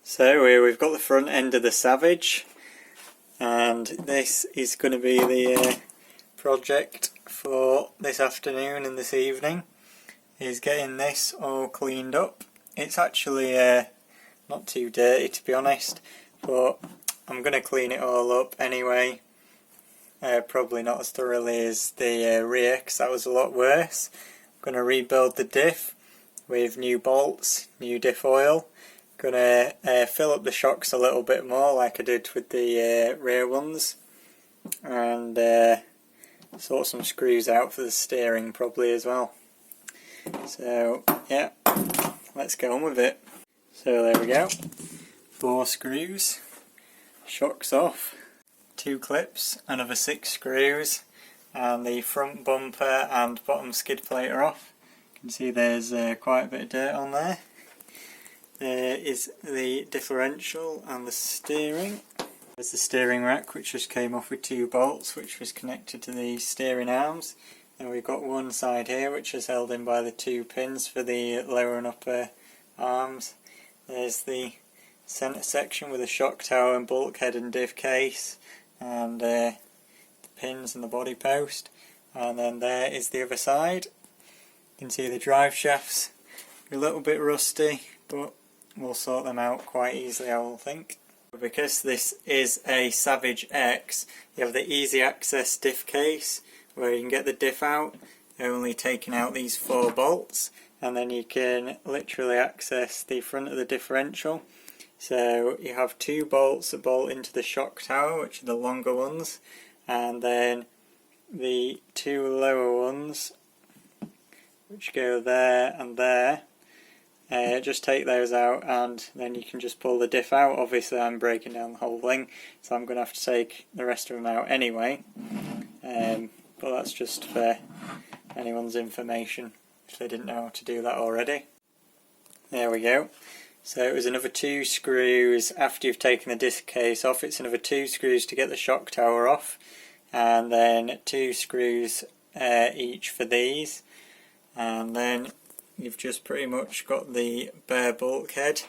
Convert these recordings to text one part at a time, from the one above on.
So here we've got the front end of the Savage, and this is going to be the project for this afternoon and this evening, is getting this all cleaned up. It's actually not too dirty, to be honest, but I'm going to clean it all up anyway. Probably not as thoroughly as the rear, because that was a lot worse. I'm going to rebuild the diff with new bolts, new diff oil. Going to fill up the shocks a little bit more like I did with the rear ones, and sort some screws out for the steering probably as well. So yeah, let's get on with it. So there we go, 4 screws, shocks off, 2 clips, another 6 screws, and the front bumper and bottom skid plate are off. You can see there's quite a bit of dirt on there. There is the differential and the steering. There's the steering rack, which just came off with 2 bolts, which was connected to the steering arms. And we've got one side here which is held in by the 2 pins for the lower and upper arms. There's the centre section with the shock tower and bulkhead and diff case, and the pins and the body post. And then there is the other side. You can see the drive shafts are a little bit rusty, but we'll sort them out quite easily, I will think. Because this is a Savage X, you have the easy access diff case where you can get the diff out, only taking out these 4 bolts, and then you can literally access the front of the differential. So you have 2 bolts that bolt into the shock tower, which are the longer ones, and then the 2 lower ones which go there and there. Just take those out and then you can just pull the diff out. Obviously I'm breaking down the whole thing, so I'm going to have to take the rest of them out anyway, but that's just for anyone's information if they didn't know how to do that already. There we go. So it was another 2 screws after you've taken the disc case off. It's another 2 screws to get the shock tower off, and then 2 screws each for these, and then you've just pretty much got the bare bulkhead.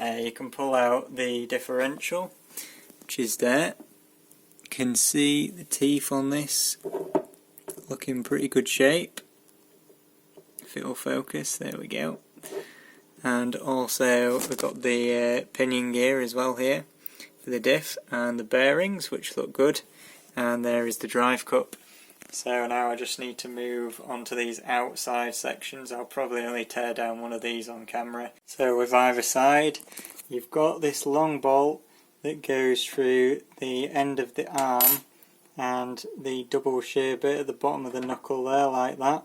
You can pull out the differential, which is there. You can see the teeth on this look in pretty good shape. If it will focus, there we go. And also we've got the pinion gear as well here for the diff, and the bearings, which look good. And there is the drive cup. So now I just need to move on to these outside sections. I'll probably only tear down one of these on camera. So with either side, you've got this long bolt that goes through the end of the arm and the double shear bit at the bottom of the knuckle there, like that.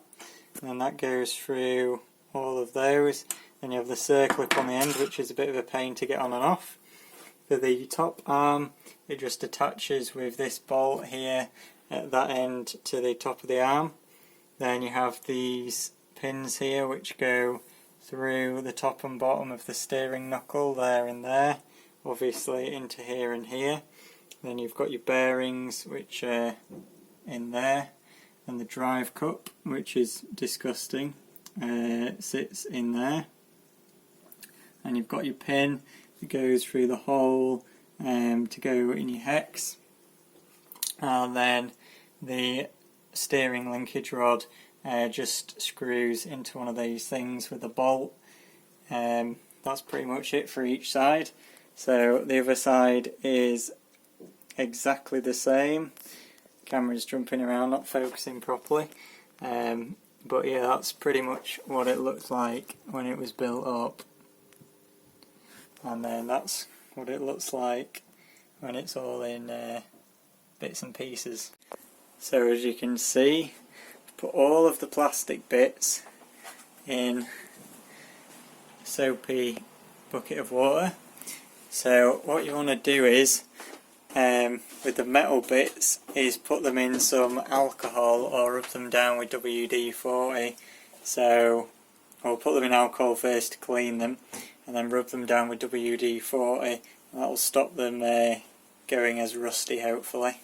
And that goes through all of those. Then you have the circlip on the end, which is a bit of a pain to get on and off. For the top arm, it just attaches with this bolt here at that end to the top of the arm. Then you have these pins here which go through the top and bottom of the steering knuckle there and there, obviously into here and here. Then you've got your bearings which are in there, and the drive cup, which is disgusting, sits in there. And you've got your pin that goes through the hole to go in your hex. And then the steering linkage rod just screws into one of these things with a bolt. That's pretty much it for each side. So the other side is exactly the same. Camera's jumping around, not focusing properly. But yeah, that's pretty much what it looked like when it was built up. And then that's what it looks like when it's all in bits and pieces. So as you can see, I've put all of the plastic bits in a soapy bucket of water. So what you want to do is, with the metal bits, is put them in some alcohol or rub them down with WD-40. So I'll put them in alcohol first to clean them, and then rub them down with WD-40, and that will stop them going as rusty, hopefully.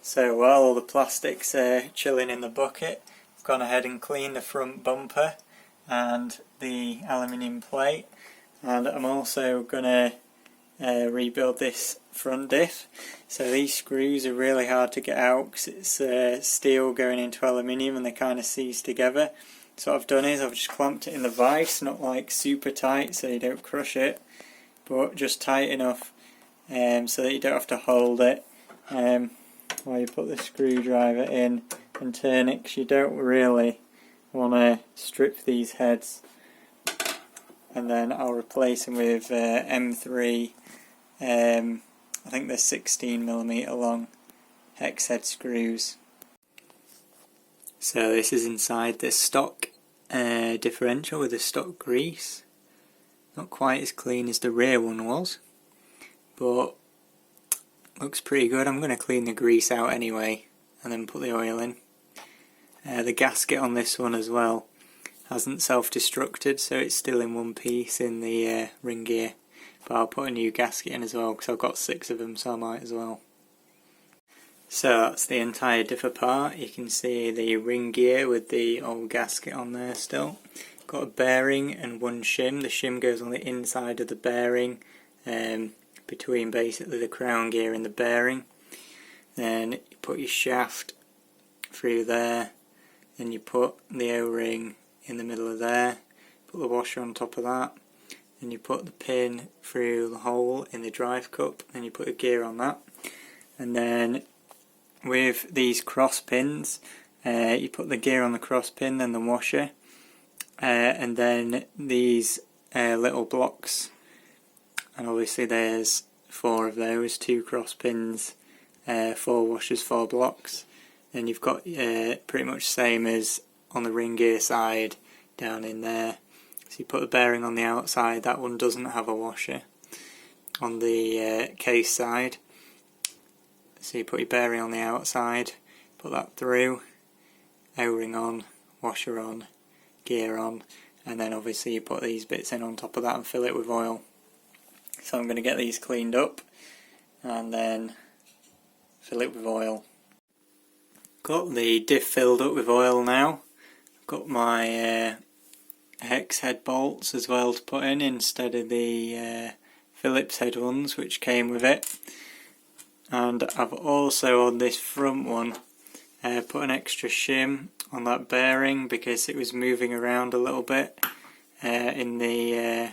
So while all the plastic's chilling in the bucket, I've gone ahead and cleaned the front bumper and the aluminium plate, and I'm also going to rebuild this front diff. So these screws are really hard to get out because it's steel going into aluminium and they kind of seize together. So what I've done is I've just clamped it in the vise, not like super tight so you don't crush it, but just tight enough so that you don't have to hold it while you put the screwdriver in and turn it, because you don't really want to strip these heads. And then I'll replace them with M3, I think they're 16mm long hex head screws. So this is inside the stock differential with the stock grease. Not quite as clean as the rear one was, but looks pretty good. I'm going to clean the grease out anyway and then put the oil in. The gasket on this one as well hasn't self-destructed, so it's still in one piece in the ring gear, but I'll put a new gasket in as well because I've got 6 of them, so I might as well. So that's the entire diff apart. You can see the ring gear with the old gasket on there still. Got a bearing and one shim. The shim goes on the inside of the bearing, between basically the crown gear and the bearing. Then you put your shaft through there, then you put the O-ring in the middle of there, put the washer on top of that, then you put the pin through the hole in the drive cup, then you put a gear on that, and then with these cross pins you put the gear on the cross pin, then the washer, and then these little blocks, and obviously there's 4 of those, 2 cross pins, 4 washers, 4 blocks. Then you've got pretty much same as on the ring gear side down in there. So you put the bearing on the outside, that one doesn't have a washer. On the case side, so you put your bearing on the outside, put that through, O-ring on, washer on, gear on, and then obviously you put these bits in on top of that and fill it with oil. So I'm going to get these cleaned up and then fill it with oil. Got the diff filled up with oil now. Got my hex head bolts as well to put in instead of the Phillips head ones which came with it. And I've also on this front one put an extra shim on that bearing because it was moving around a little bit in the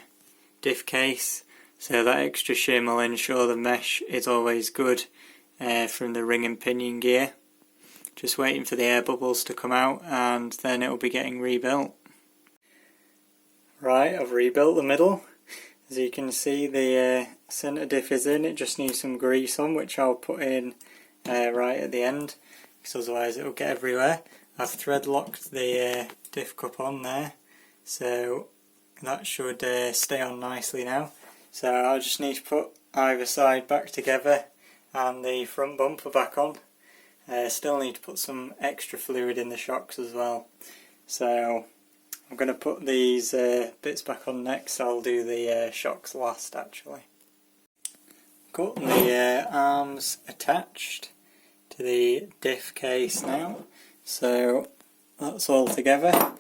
diff case. So that extra shim will ensure the mesh is always good from the ring and pinion gear. Just waiting for the air bubbles to come out and then it will be getting rebuilt. Right, I've rebuilt the middle. As you can see, the centre diff is in. It just needs some grease on, which I'll put in right at the end, because otherwise it will get everywhere. I've thread locked the diff cup on there, so that should stay on nicely now. So I just need to put either side back together and the front bumper back on. Still need to put some extra fluid in the shocks as well. So I'm going to put these bits back on next. I'll do the shocks last actually. Got the arms attached to the diff case now. So that's all together.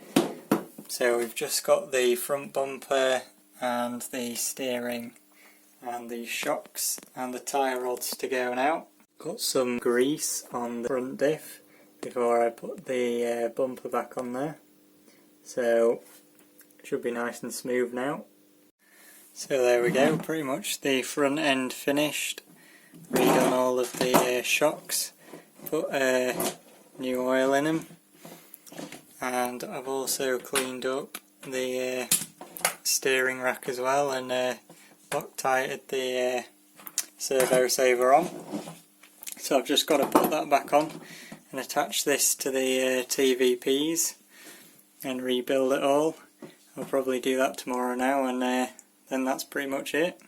So we've just got the front bumper and the steering and the shocks and the tyre rods to go now. Got some grease on the front diff before I put the bumper back on there. So it should be nice and smooth now. So there we go, pretty much the front end finished. Redone all of the shocks, put new oil in them, and I've also cleaned up the steering rack as well and Loctited the servo saver on. So I've just got to put that back on and attach this to the TVPs and rebuild it all. I'll probably do that tomorrow now, and then that's pretty much it.